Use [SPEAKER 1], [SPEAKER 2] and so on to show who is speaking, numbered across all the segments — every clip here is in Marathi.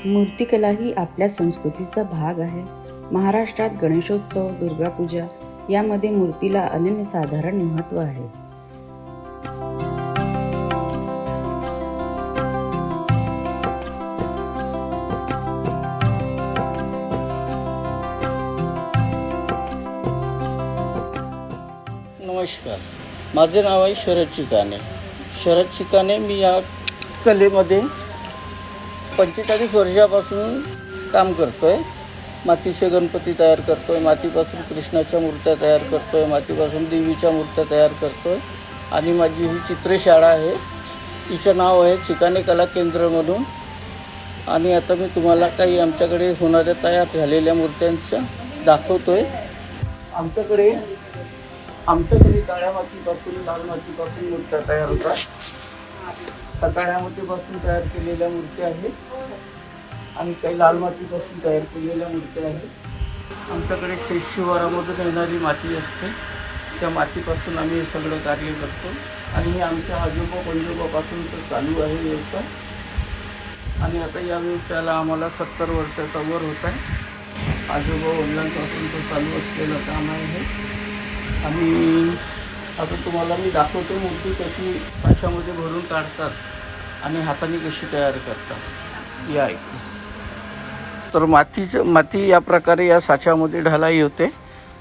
[SPEAKER 1] मूर्तिकला ही आपल्या संस्कृतीचा भाग आहे. महाराष्ट्रात गणेशोत्सव, दुर्गापूजा यामध्ये मूर्तीला अनन्यसाधारण महत्त्व आहे.
[SPEAKER 2] नमस्कार, माझे नाव आहे शरद चिकाने. शरद चिकाने. मी या कलेमध्ये 45 वर्षापासून काम करतो आहे. मातीचे गणपती तयार करतो आहे, मातीपासून कृष्णाच्या मूर्त्या तयार करतो आहे, मातीपासून देवीच्या मूर्त्या तयार करतो आहे. आणि माझी ही चित्रशाळा आहे, हिचं नाव आहे चिकाने कला केंद्र म्हणून. आणि आता मी तुम्हाला काही आमच्याकडे होणाऱ्या तयार झालेल्या मूर्त्यांचं दाखवतो आहे. आमच्याकडे काळ्या मातीपासून, लाल मातीपासून मूर्त्या तयार होतात. काळ्या मातीपासून तयार केलेल्या मूर्त्या आहेत आणि काही लाल मातीपासून तयार केलेल्या मूर्त्या आहेत. आमच्याकडे शिवारामधून येणारी माती असते, त्या मातीपासून आम्ही हे सगळं कार्य करतो. आणि हे आमच्या आजोबा पंजोबापासूनचं चालू आहे व्यवसाय. आणि आता या व्यवसायाला आम्हाला 70 वर्षाचा वर होत आहे. आजोबा वडिलांपासूनचं चालू असलेलं काम आहे हे. आणि आता तुम्हाला मी दाखवतो मूर्ती कशी साच्यामध्ये भरून काढतात आणि हाताने कशी तयार करतात. या ऐकू. तर माती या प्रकारे या साच्यामध्ये ढालाई होते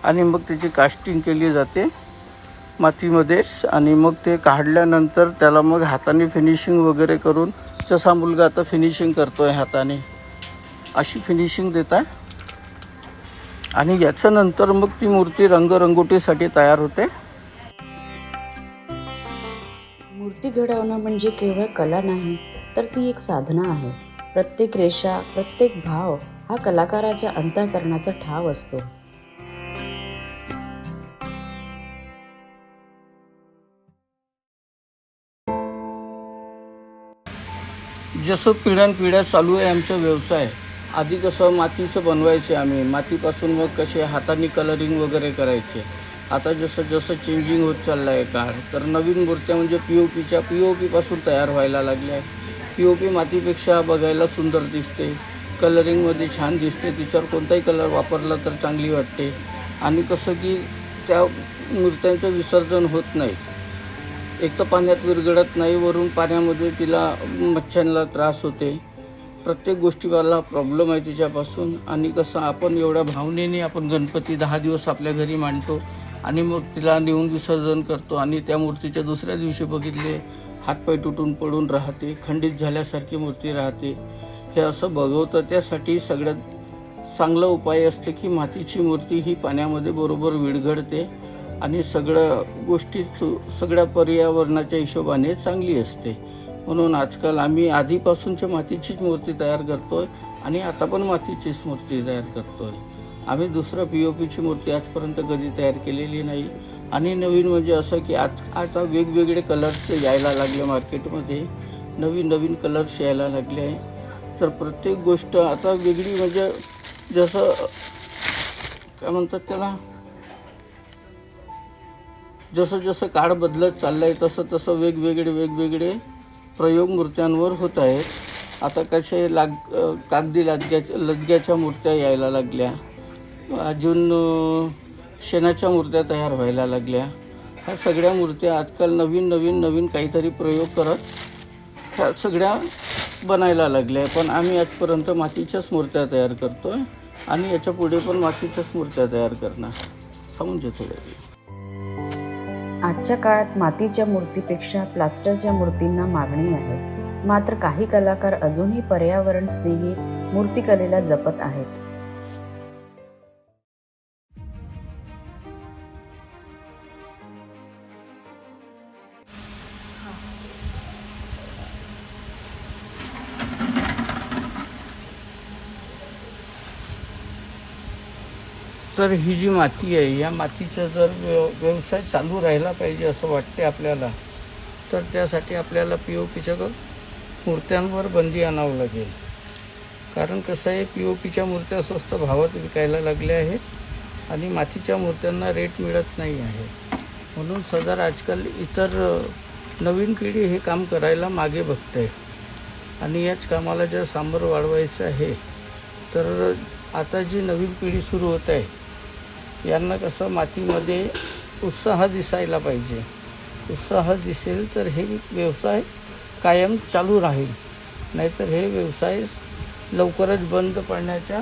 [SPEAKER 2] आणि मग त्याची कास्टिंग केली जाते मातीमध्येच. आणि मग ते काढल्यानंतर त्याला मग हाताने फिनिशिंग वगैरे करून, जसा मुलगा आता फिनिशिंग करतो आहे हाताने, अशी फिनिशिंग देतात. आणि याच्यानंतर मग ती मूर्ती रंगरंगोटीसाठी तयार होते.
[SPEAKER 1] मूर्ती घडवणं म्हणजे केवळ कला नाही, तर ती एक साधना आहे. प्रत्येक रेषा, प्रत्येक भाव हा कलाकाराच्या अंतःकरणाचा ठाव असतो.
[SPEAKER 2] जसं पिढ्यानपिढ्या चालू आहे आमचा व्यवसाय. आधी कसं मातीचं बनवायचे आम्ही, मातीपासून मग कसे हाताने कलरिंग वगैरे करायचे. आता जसं चेंजिंग होत चाललं आहे काळ, तर नवीन मूर्त्या म्हणजे POPपासून तयार व्हायला लागल्या आहे. POP मातीपेक्षा बघायला सुंदर दिसते, कलरिंगमध्ये छान दिसते, तिच्यावर कोणताही कलर वापरला तर चांगली वाटते. आणि कसं की त्या मूर्त्यांचं विसर्जन होत नाही. एक तर पाण्यात विरघळत नाही, वरून पाण्यामध्ये तिला मच्छ्यांना त्रास होते. प्रत्येक गोष्टीवाला प्रॉब्लेम आहे तिच्यापासून. आणि कसं आपण एवढ्या भावनेने आपण गणपती 10 दिवस आपल्या घरी मांडतो आणि मग तिला नेऊन विसर्जन करतो. आणि त्या मूर्तीच्या दुसऱ्या दिवशी बघितले हातपाय तुटून पडून राहते, खंडित झाल्यासारखी मूर्ती राहते. हे असं बघवतं. त्यासाठी सगळ्यात चांगला उपाय असते की मातीची मूर्ती ही पाण्यामध्ये बरोबर विरघळते आणि सगळ्या पर्यावरणाच्या हिशोबाने चांगली असते. म्हणून आजकाल आम्ही आधीपासूनच्या मातीचीच मूर्ती तयार करतो आहे आणि आता पण मातीचीच मूर्ती तयार करतो आहे. आम्ही दुसरं POPची मूर्ती आजपर्यंत कधी तयार केलेली नाही. आणि नवीन म्हणजे असं की आता वेगवेगळे कलर्स यायला लागले मार्केटमध्ये, नवीन कलर्स यायला लागले आहे. तर प्रत्येक गोष्ट आता वेगळी, म्हणजे जसं काय म्हणतात त्याला, जसं काळ बदलत चाललं आहे तसं वेगवेगळे प्रयोग मूर्त्यांवर होत आहेत. आता कसे कागदी लदग्याच्या मूर्त्या यायला लागल्या, अजून शेणाच्या मूर्त्या तयार व्हायला लागल्या. ह्या सगळ्या मूर्त्या आजकाल नवीन काहीतरी प्रयोग करत ह्या सगळ्या बनायला लागल्या. पण आम्ही आजपर्यंत मातीच्याच मूर्त्या तयार करतो आहे आणि याच्या पुढे पण मातीच्याच मूर्त्या तयार करणार. हा म्हणजे थोडं.
[SPEAKER 1] आजच्या काळात मातीच्या मूर्तीपेक्षा प्लास्टरच्या मूर्तींना मागणी आहे. मात्र काही कलाकार अजूनही पर्यावरण स्नेही मूर्तिकलेला जपत आहेत.
[SPEAKER 2] तर ही जी माती आहे, या मातीचा जर व्यवसाय चालू राहिला पाहिजे असं वाटते आपल्याला, तर त्यासाठी आपल्याला POPच्या मूर्त्यांवर बंदी आणावं लागेल. कारण कसं आहे, POPच्या मूर्त्या स्वस्त भावात विकायला लागल्या आहेत आणि मातीच्या मूर्त्यांना रेट मिळत नाही आहे. म्हणून आजकाल इतर नवीन पिढी हे काम करायला मागे बघते. आणि याच कामाला जर सांबर वाढवायचं आहे तर आता जी नवीन पिढी सुरू होत आहे यांना कसं मातीमध्ये उत्साह दिसायला पाहिजे. उत्साह दिसेल तर हे व्यवसाय कायम चालू राहील, नाहीतर हे व्यवसाय लवकरच बंद पडण्याच्या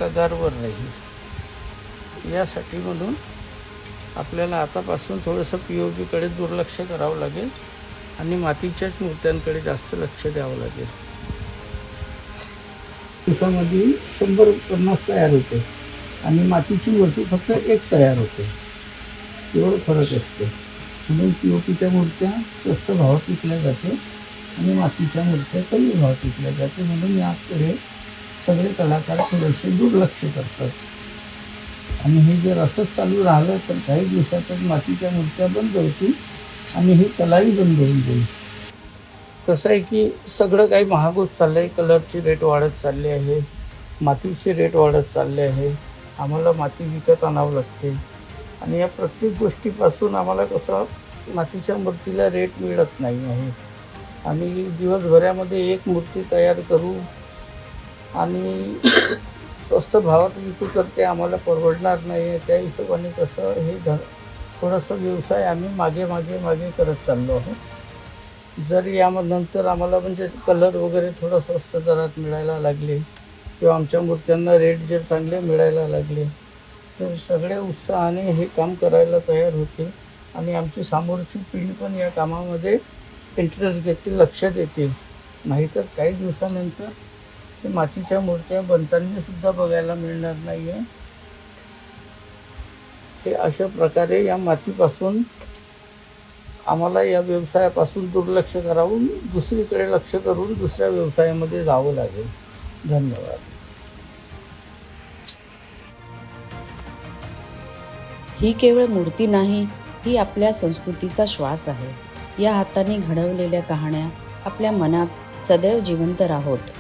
[SPEAKER 2] कगारवर राहील. यासाठी म्हणून आपल्याला आतापासून थोडंसं POPकडे दुर्लक्ष करावं लागेल आणि मातीच्याच मूर्त्यांकडे जास्त लक्ष द्यावं लागेल. दिवसामध्ये 150 तयार होते आणि मातीची मूर्ती फक्त एक तयार होते. एवढं फरक असते. म्हणून POPच्या मूर्त्या स्वस्त भावात विकल्या जाते आणि मातीच्या मूर्त्या कमी भावात विकल्या जाते. म्हणून याकडे सगळे कलाकार थोडेसे दुर्लक्ष करतात आणि हे जर असंच चालू राहिलं तर काही दिवसातच मातीच्या मूर्त्या बंद होतील आणि ही कलाही बंद होऊन जाईल. कसं आहे की सगळं काही महाग होत चाललं आहे. कलरची रेट वाढत चालली आहे, मातीचे रेट वाढत चालले आहे. आम्हाला माती विकत आणावं लागते आणि या प्रत्येक गोष्टीपासून आम्हाला कसं मातीच्या मूर्तीला रेट मिळत नाही आहे आणि दिवसभरामध्ये एक मूर्ती तयार करू आणि स्वस्त भावात विकू तर ते आम्हाला परवडणार नाही आहे. त्या हिशोबाने कसं हे थोडंसं व्यवसाय आम्ही मागे करत चाललो आहोत. जर यानंतर आम्हाला म्हणजे कलर वगैरे थोडं स्वस्त दरात मिळायला लागले किंवा आमच्या मूर्त्यांना रेट जर चांगले मिळायला लागले तर सगळे उत्साहाने हे काम करायला तयार होते आणि आमची समोरची पिढी पण या कामामध्ये इंटरेस्ट घेतील, लक्ष देतील. नाहीतर काही दिवसानंतर ते मातीच्या मूर्त्या बनताना सुद्धा बघायला मिळणार नाही आहे. हे अशा प्रकारे या मातीपासून आम्हाला या व्यवसायापासून दुर्लक्ष करावून दुसरीकडे लक्ष करून दुसऱ्या व्यवसायामध्ये जावं लागेल. धन्यवाद.
[SPEAKER 1] ही केवळ मूर्ती नाही, ही आपल्या संस्कृतीचा श्वास आहे. या हाताने घडवलेल्या कहाण्या आपल्या मनात सदैव जिवंत राहोत.